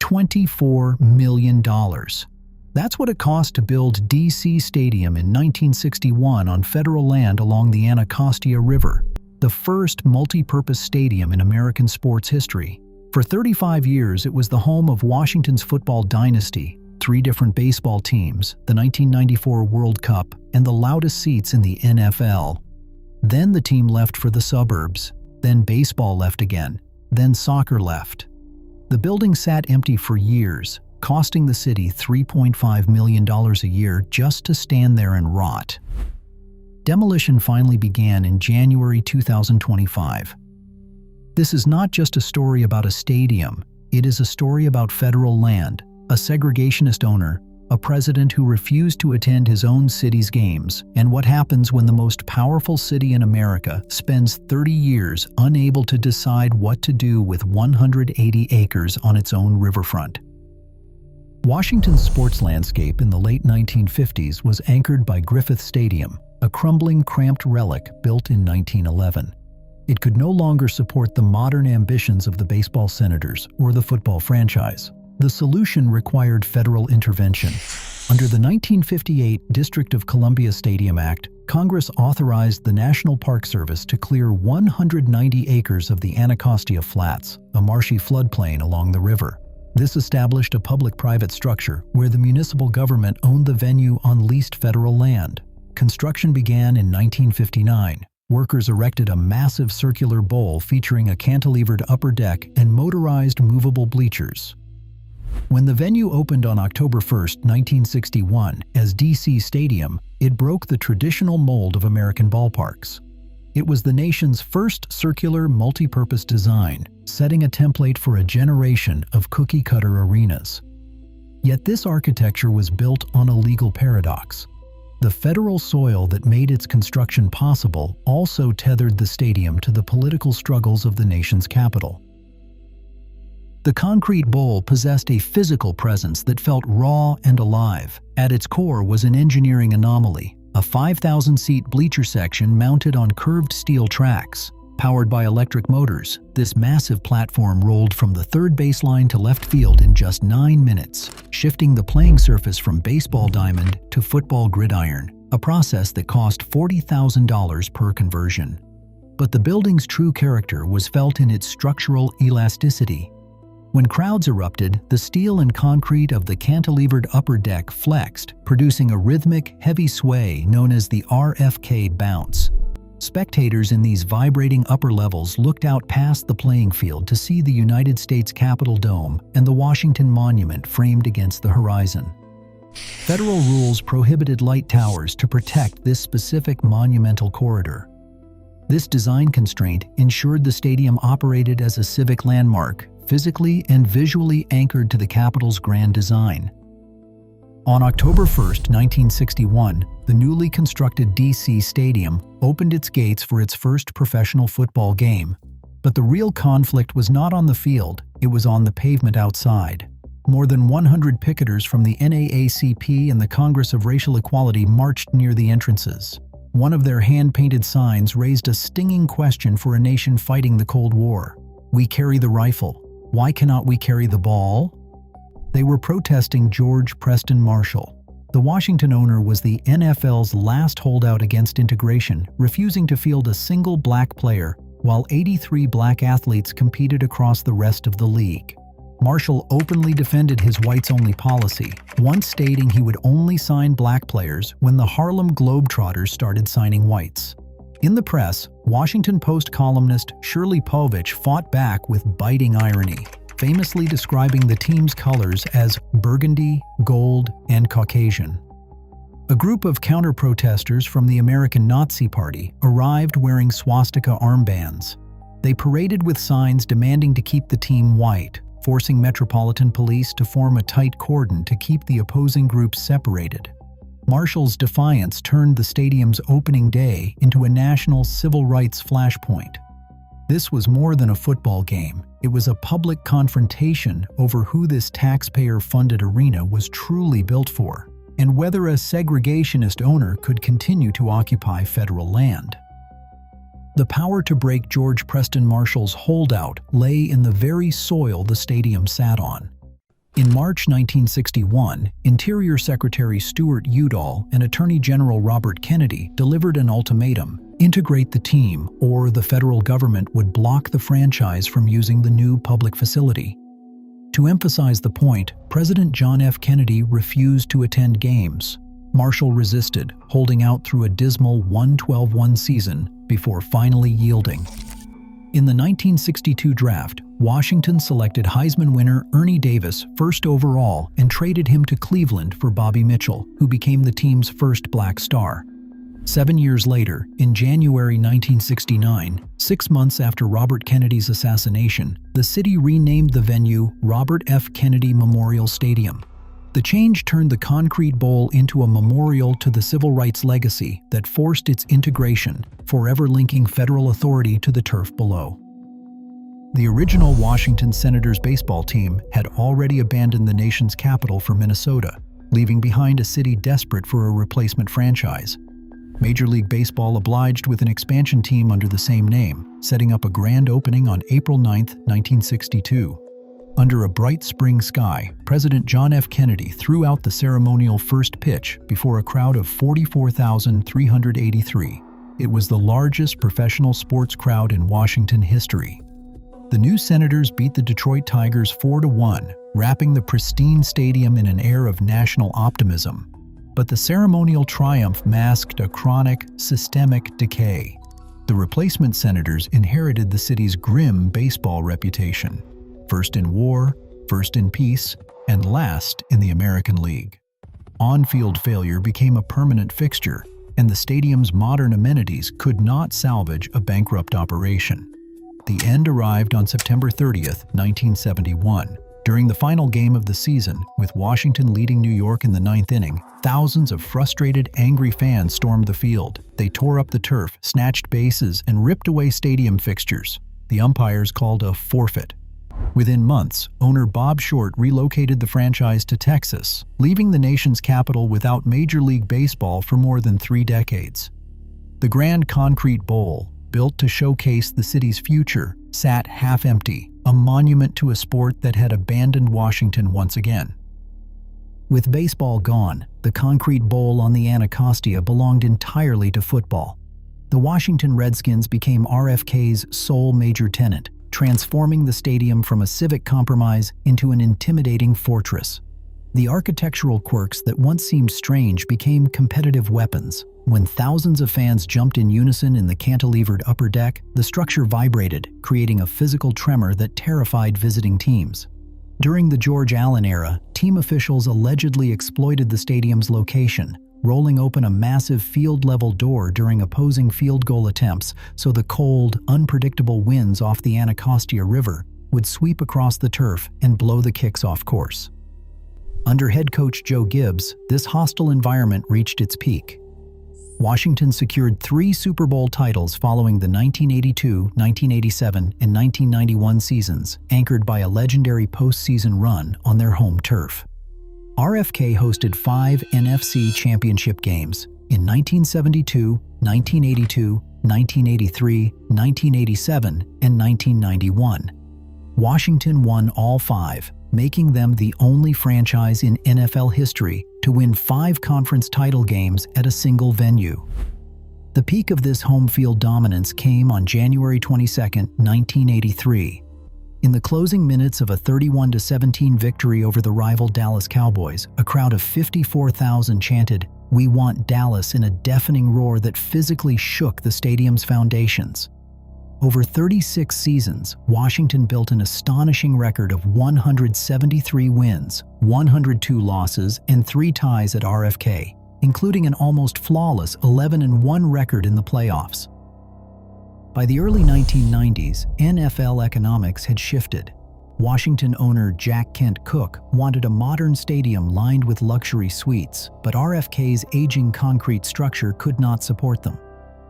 $24 million. That's what it cost to build D.C. Stadium in 1961 on federal land along the Anacostia River, the first multi-purpose stadium in American sports history. For 35 years, it was the home of Washington's football dynasty, 3 different baseball teams, the 1994 World Cup, and the loudest seats in the NFL. Then the team left for the suburbs. Then baseball left again. Then soccer left. The building sat empty for years, costing the city $3.5 million a year just to stand there and rot. Demolition finally began in January 2025. This is not just a story about a stadium. It is a story about federal land, a segregationist owner, a president who refused to attend his own city's games, and what happens when the most powerful city in America spends 30 years unable to decide what to do with 180 acres on its own riverfront. Washington's sports landscape in the late 1950s was anchored by Griffith Stadium, a crumbling, cramped relic built in 1911. It could no longer support the modern ambitions of the baseball Senators or the football franchise. The solution required federal intervention. Under the 1958 District of Columbia Stadium Act, Congress authorized the National Park Service to clear 190 acres of the Anacostia Flats, a marshy floodplain along the river. This established a public-private structure where the municipal government owned the venue on leased federal land. Construction began in 1959. Workers erected a massive circular bowl featuring a cantilevered upper deck and motorized movable bleachers. When the venue opened on October 1, 1961, as D.C. Stadium, it broke the traditional mold of American ballparks. It was the nation's first circular, multi-purpose design, setting a template for a generation of cookie-cutter arenas. Yet this architecture was built on a legal paradox. The federal soil that made its construction possible also tethered the stadium to the political struggles of the nation's capital. The concrete bowl possessed a physical presence that felt raw and alive. At its core was an engineering anomaly, a 5,000-seat bleacher section mounted on curved steel tracks. Powered by electric motors, this massive platform rolled from the third baseline to left field in just 9 minutes, shifting the playing surface from baseball diamond to football gridiron, a process that cost $40,000 per conversion. But the building's true character was felt in its structural elasticity. When crowds erupted, the steel and concrete of the cantilevered upper deck flexed, producing a rhythmic, heavy sway known as the RFK bounce. Spectators in these vibrating upper levels looked out past the playing field to see the United States Capitol Dome and the Washington Monument framed against the horizon. Federal rules prohibited light towers to protect this specific monumental corridor. This design constraint ensured the stadium operated as a civic landmark, physically and visually anchored to the Capitol's grand design. On October 1, 1961, the newly constructed D.C. Stadium opened its gates for its first professional football game. But the real conflict was not on the field, it was on the pavement outside. More than 100 picketers from the NAACP and the Congress of Racial Equality marched near the entrances. One of their hand-painted signs raised a stinging question for a nation fighting the Cold War. "We carry the rifle. Why cannot we carry the ball?" They were protesting George Preston Marshall. The Washington owner was the NFL's last holdout against integration, refusing to field a single black player, while 83 black athletes competed across the rest of the league. Marshall openly defended his whites-only policy, once stating he would only sign black players when the Harlem Globetrotters started signing whites. In the press, Washington Post columnist Shirley Povich fought back with biting irony, famously describing the team's colors as burgundy, gold, and Caucasian. A group of counter-protesters from the American Nazi Party arrived wearing swastika armbands. They paraded with signs demanding to keep the team white, forcing Metropolitan Police to form a tight cordon to keep the opposing groups separated. Marshall's defiance turned the stadium's opening day into a national civil rights flashpoint. This was more than a football game. It was a public confrontation over who this taxpayer-funded arena was truly built for, and whether a segregationist owner could continue to occupy federal land. The power to break George Preston Marshall's holdout lay in the very soil the stadium sat on. In March 1961, Interior Secretary Stewart Udall and Attorney General Robert Kennedy delivered an ultimatum: integrate the team, or the federal government would block the franchise from using the new public facility. To emphasize the point, President John F. Kennedy refused to attend games. Marshall resisted, holding out through a dismal 1-12-1 season before finally yielding. In the 1962 draft, Washington selected Heisman winner Ernie Davis first overall and traded him to Cleveland for Bobby Mitchell, who became the team's first black star. 7 years later, in January 1969, 6 months after Robert Kennedy's assassination, the city renamed the venue Robert F. Kennedy Memorial Stadium. The change turned the concrete bowl into a memorial to the civil rights legacy that forced its integration, forever linking federal authority to the turf below. The original Washington Senators baseball team had already abandoned the nation's capital for Minnesota, leaving behind a city desperate for a replacement franchise. Major League Baseball obliged with an expansion team under the same name, setting up a grand opening on April 9, 1962. Under a bright spring sky, President John F. Kennedy threw out the ceremonial first pitch before a crowd of 44,383. It was the largest professional sports crowd in Washington history. The new Senators beat the Detroit Tigers 4-1, wrapping the pristine stadium in an air of national optimism. But the ceremonial triumph masked a chronic, systemic decay. The replacement Senators inherited the city's grim baseball reputation. First in war, first in peace, and last in the American League. On-field failure became a permanent fixture, and the stadium's modern amenities could not salvage a bankrupt operation. The end arrived on September 30, 1971. During the final game of the season, with Washington leading New York in the ninth inning, thousands of frustrated, angry fans stormed the field. They tore up the turf, snatched bases, and ripped away stadium fixtures. The umpires called a forfeit. Within months, owner Bob Short relocated the franchise to Texas, leaving the nation's capital without Major League Baseball for more than 3 decades. The Grand Concrete Bowl, built to showcase the city's future, sat half-empty, a monument to a sport that had abandoned Washington once again. With baseball gone, the concrete bowl on the Anacostia belonged entirely to football. The Washington Redskins became RFK's sole major tenant, transforming the stadium from a civic compromise into an intimidating fortress. The architectural quirks that once seemed strange became competitive weapons. When thousands of fans jumped in unison in the cantilevered upper deck, the structure vibrated, creating a physical tremor that terrified visiting teams. During the George Allen era, team officials allegedly exploited the stadium's location, rolling open a massive field-level door during opposing field goal attempts so the cold, unpredictable winds off the Anacostia River would sweep across the turf and blow the kicks off course. Under head coach Joe Gibbs, this hostile environment reached its peak. Washington secured 3 Super Bowl titles following the 1982, 1987, and 1991 seasons, anchored by a legendary postseason run on their home turf. RFK hosted 5 NFC Championship Games in 1972, 1982, 1983, 1987, and 1991. Washington won all 5, making them the only franchise in NFL history to win 5 conference title games at a single venue. The peak of this home field dominance came on January 22, 1983. In the closing minutes of a 31-17 victory over the rival Dallas Cowboys, a crowd of 54,000 chanted, "We want Dallas," in a deafening roar that physically shook the stadium's foundations. Over 36 seasons, Washington built an astonishing record of 173 wins, 102 losses, and 3 ties at RFK, including an almost flawless 11-1 record in the playoffs. By the early 1990s, NFL economics had shifted. Washington owner Jack Kent Cooke wanted a modern stadium lined with luxury suites, but RFK's aging concrete structure could not support them.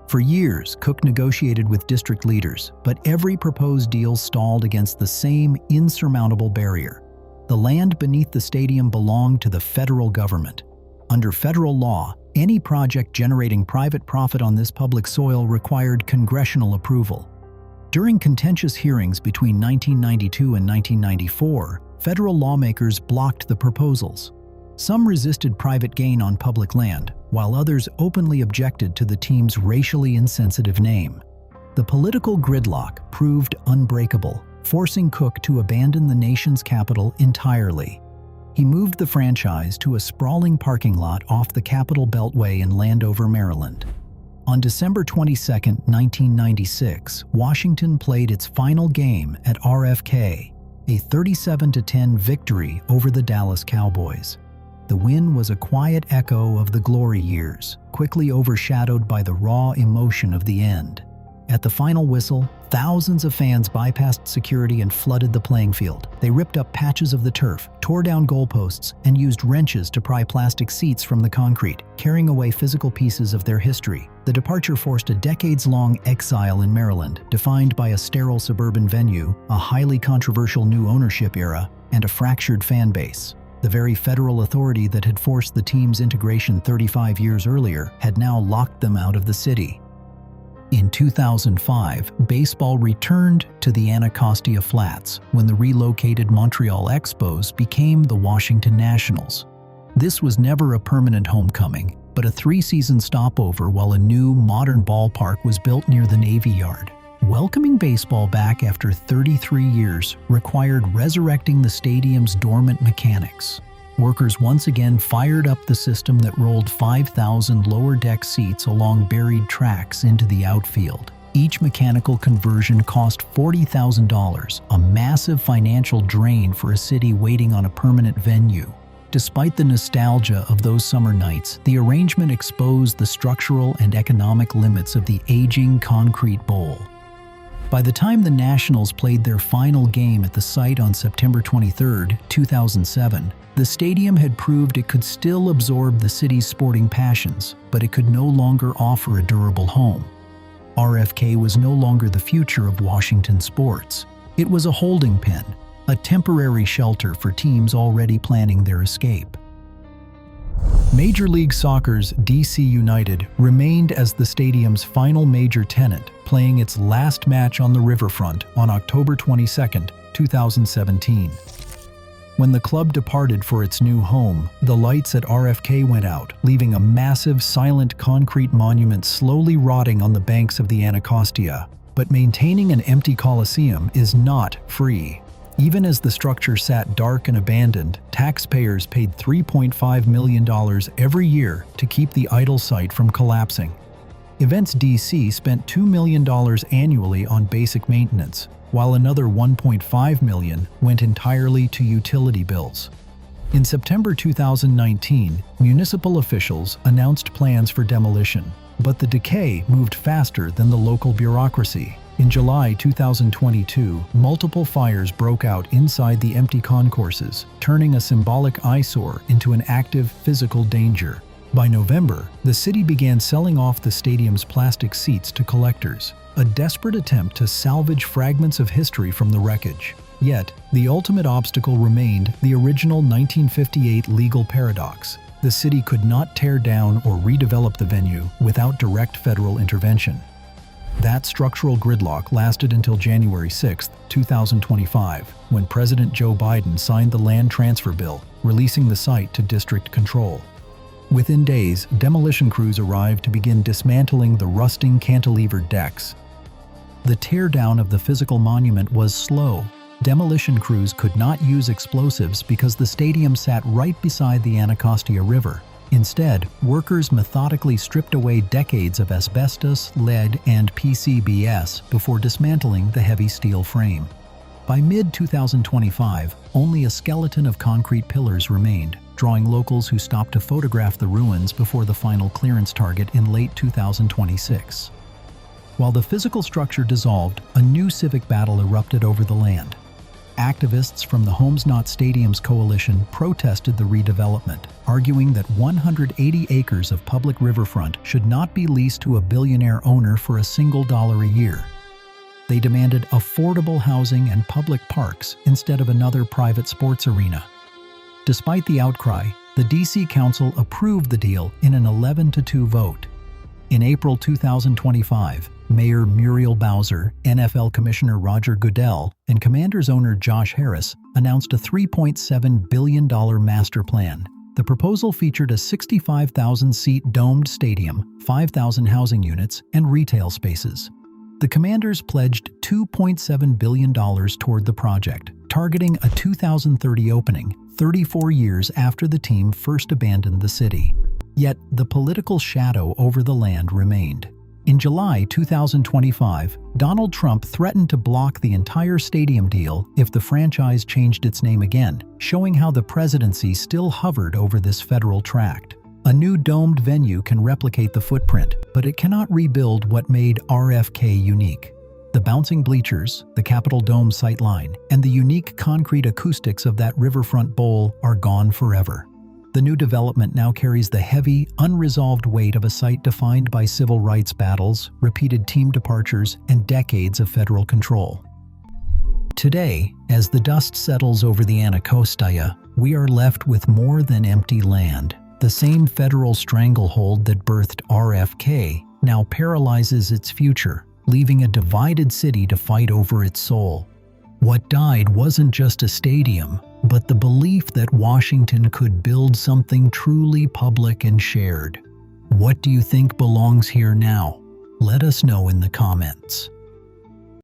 For years, Cooke negotiated with district leaders, but every proposed deal stalled against the same insurmountable barrier. The land beneath the stadium belonged to the federal government. Under federal law, any project generating private profit on this public soil required congressional approval. During contentious hearings between 1992 and 1994, federal lawmakers blocked the proposals. Some resisted private gain on public land, while others openly objected to the team's racially insensitive name. The political gridlock proved unbreakable, forcing Cook to abandon the nation's capital entirely. He moved the franchise to a sprawling parking lot off the Capitol Beltway in Landover, Maryland. On December 22, 1996, Washington played its final game at RFK, a 37-10 victory over the Dallas Cowboys. The win was a quiet echo of the glory years, quickly overshadowed by the raw emotion of the end. At the final whistle, thousands of fans bypassed security and flooded the playing field. They ripped up patches of the turf, tore down goalposts, and used wrenches to pry plastic seats from the concrete, carrying away physical pieces of their history. The departure forced a decades-long exile in Maryland, defined by a sterile suburban venue, a highly controversial new ownership era, and a fractured fan base. The very federal authority that had forced the team's integration 35 years earlier had now locked them out of the city. In 2005, baseball returned to the Anacostia Flats when the relocated Montreal Expos became the Washington Nationals. This was never a permanent homecoming, but a three-season stopover while a new, modern ballpark was built near the Navy Yard. Welcoming baseball back after 33 years required resurrecting the stadium's dormant mechanics. Workers once again fired up the system that rolled 5,000 lower deck seats along buried tracks into the outfield. Each mechanical conversion cost $40,000, a massive financial drain for a city waiting on a permanent venue. Despite the nostalgia of those summer nights, the arrangement exposed the structural and economic limits of the aging concrete bowl. By the time the Nationals played their final game at the site on September 23, 2007, the stadium had proved it could still absorb the city's sporting passions, but it could no longer offer a durable home. RFK was no longer the future of Washington sports. It was a holding pen, a temporary shelter for teams already planning their escape. Major League Soccer's D.C. United remained as the stadium's final major tenant, playing its last match on the riverfront on October 22, 2017. When the club departed for its new home, the lights at RFK went out, leaving a massive, silent concrete monument slowly rotting on the banks of the Anacostia. But maintaining an empty coliseum is not free. Even as the structure sat dark and abandoned, taxpayers paid $3.5 million every year to keep the idle site from collapsing. Events DC spent $2 million annually on basic maintenance, while another $1.5 million went entirely to utility bills. In September 2019, municipal officials announced plans for demolition, but the decay moved faster than the local bureaucracy. In July 2022, multiple fires broke out inside the empty concourses, turning a symbolic eyesore into an active physical danger. By November, the city began selling off the stadium's plastic seats to collectors, a desperate attempt to salvage fragments of history from the wreckage. Yet, the ultimate obstacle remained the original 1958 legal paradox. The city could not tear down or redevelop the venue without direct federal intervention. That structural gridlock lasted until January 6, 2025, when President Joe Biden signed the land transfer bill, releasing the site to district control. Within days, demolition crews arrived to begin dismantling the rusting cantilevered decks. The teardown of the physical monument was slow. Demolition crews could not use explosives because the stadium sat right beside the Anacostia River. Instead, workers methodically stripped away decades of asbestos, lead, and PCBs before dismantling the heavy steel frame. By mid-2025, only a skeleton of concrete pillars remained, drawing locals who stopped to photograph the ruins before the final clearance target in late 2026. While the physical structure dissolved, a new civic battle erupted over the land. Activists from the Homes Not Stadiums coalition protested the redevelopment, arguing that 180 acres of public riverfront should not be leased to a billionaire owner for a single dollar a year. They demanded affordable housing and public parks instead of another private sports arena. Despite the outcry, the DC Council approved the deal in an 11-2 vote. In April 2025, Mayor Muriel Bowser, NFL Commissioner Roger Goodell, and Commanders owner Josh Harris announced a $3.7 billion master plan. The proposal featured a 65,000-seat domed stadium, 5,000 housing units, and retail spaces. The commanders pledged $2.7 billion toward the project, targeting a 2030 opening, 34 years after the team first abandoned the city. Yet, the political shadow over the land remained. In July 2025, Donald Trump threatened to block the entire stadium deal if the franchise changed its name again, showing how the presidency still hovered over this federal tract. A new domed venue can replicate the footprint, but it cannot rebuild what made RFK unique. The bouncing bleachers, the Capitol Dome sightline, and the unique concrete acoustics of that riverfront bowl are gone forever. The new development now carries the heavy, unresolved weight of a site defined by civil rights battles, repeated team departures, and decades of federal control. Today, as the dust settles over the Anacostia, we are left with more than empty land. The same federal stranglehold that birthed RFK now paralyzes its future, leaving a divided city to fight over its soul. What died wasn't just a stadium, but the belief that Washington could build something truly public and shared. What do you think belongs here now? Let us know in the comments.